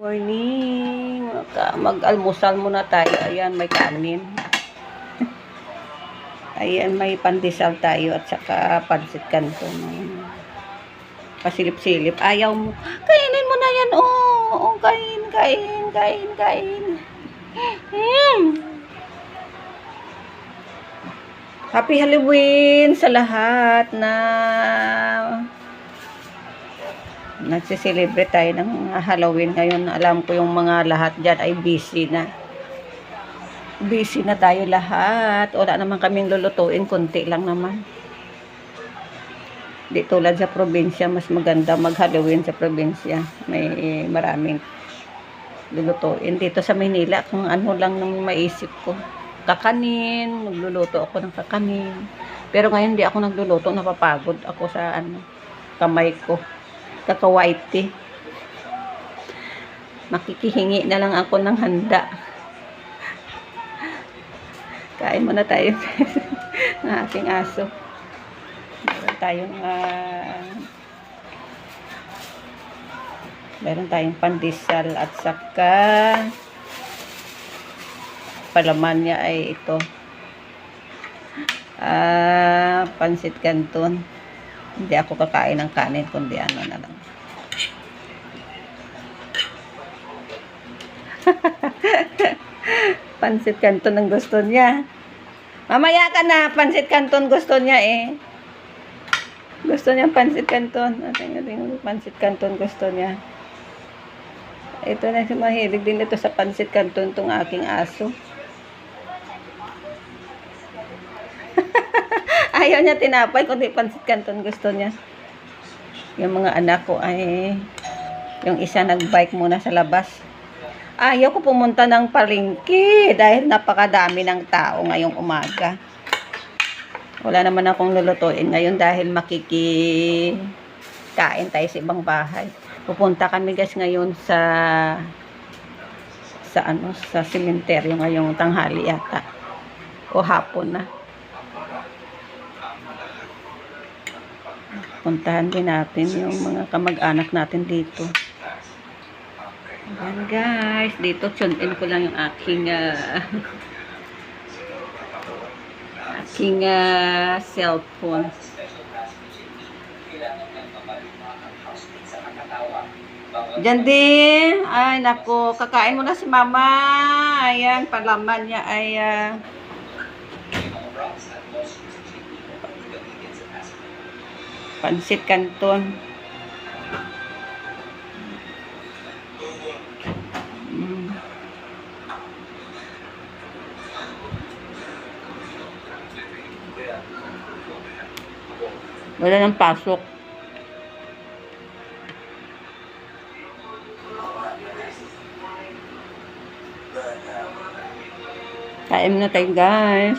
Morning! Mag-almusal muna tayo. Ayan, may kanin. Ayan, may pandesal tayo at saka pansit canton. Pasilip-silip. Ayaw mo. Kainin mo na yan. Oh, kain, kain, kain, kain. Happy Halloween sa lahat na nagsiselebrate tayo ng Halloween ngayon. Alam ko yung mga lahat dyan ay busy na. Busy na tayo lahat. Wala naman kaming lulutuin. Kunti lang naman. Di tulad sa probinsya. Mas maganda mag-Halloween sa probinsya. May maraming lulutuin. Dito sa Manila, kung ano lang nang maisip ko. Kakanin. Nagluluto ako ng kakanin. Pero ngayon di ako nagluluto. Napapagod ako sa kamay ko. Kakawaiti. Makikihingi na lang ako ng handa. Kain muna tayo ng aking aso. Meron tayong pandesal at saka palaman niya ay ito. Pansit canton. Hindi ako kakain ng kanin kundi ano na lang. Pansit canton ang gusto niya. Mamaya ka na, pansit canton gusto niya eh. Gusto niya pansit canton. Pansit canton gusto niya. Ito na, mahilig din ito sa pansit canton tong aking aso. Ayaw niya tinapay, kundi pansit canton gusto niya. Yung mga anak ko ay, yung isa nagbike muna sa labas. Ayaw ko pumunta ng palengke dahil napakadami ng tao ngayong umaga. Wala naman akong lulutuin ngayon dahil makikikain tayo sa ibang bahay. Pupunta kami guys ngayon sa sementeryo ngayong tanghali yata. O hapon na. Puntahan din natin yung mga kamag-anak natin dito. Ayan guys, dito tune-in ko lang yung aking cellphone. Diyan din. Ay, naku. Kakain muna si mama. Ayan, palaman niya ay pansit canton. Wala nang pasok. Kain na tayo guys.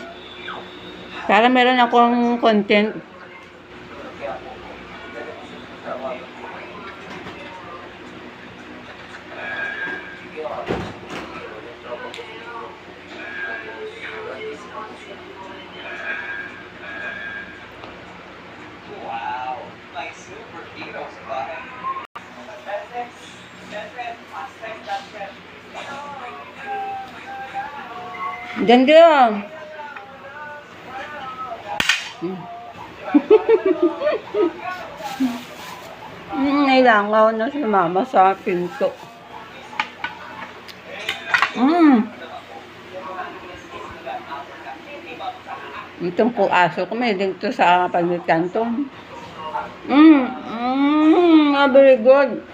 Para meron akong content. Diyan diyan. Nailangaw na si mama sa pinto. Itong po aso ko may dito sa pansit canton. Very good.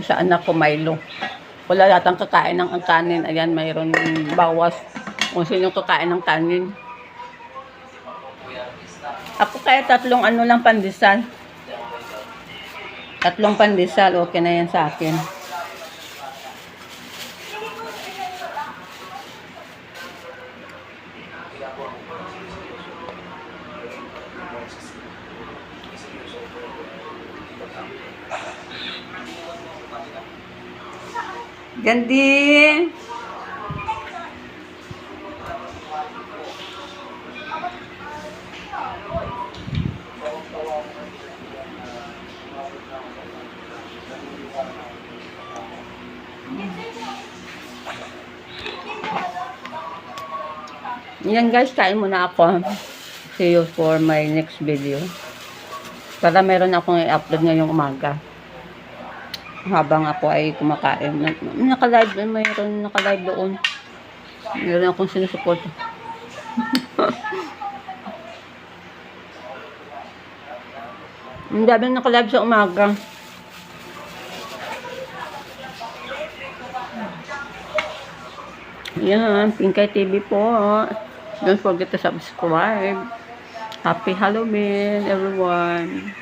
Sa anak ko Milo. Wala yatang kakain ng kanin. Ayan, mayroon bawas. Kung sino kakain ng kanin. Ako kaya tatlong lang pandesal. Tatlong pandesal. Okay na yan sa akin. Gandhi. Yan guys, kain muna ako. See you for my next video. Para meron akong i-upload ngayong umaga. Habang ako ay kumakain. Naka-live, mayroon naka-live doon. Meron akong sinusuport. Ang dami naka-live sa umaga. Yan, Pinkay TV po. Don't forget to subscribe. Happy Halloween, everyone.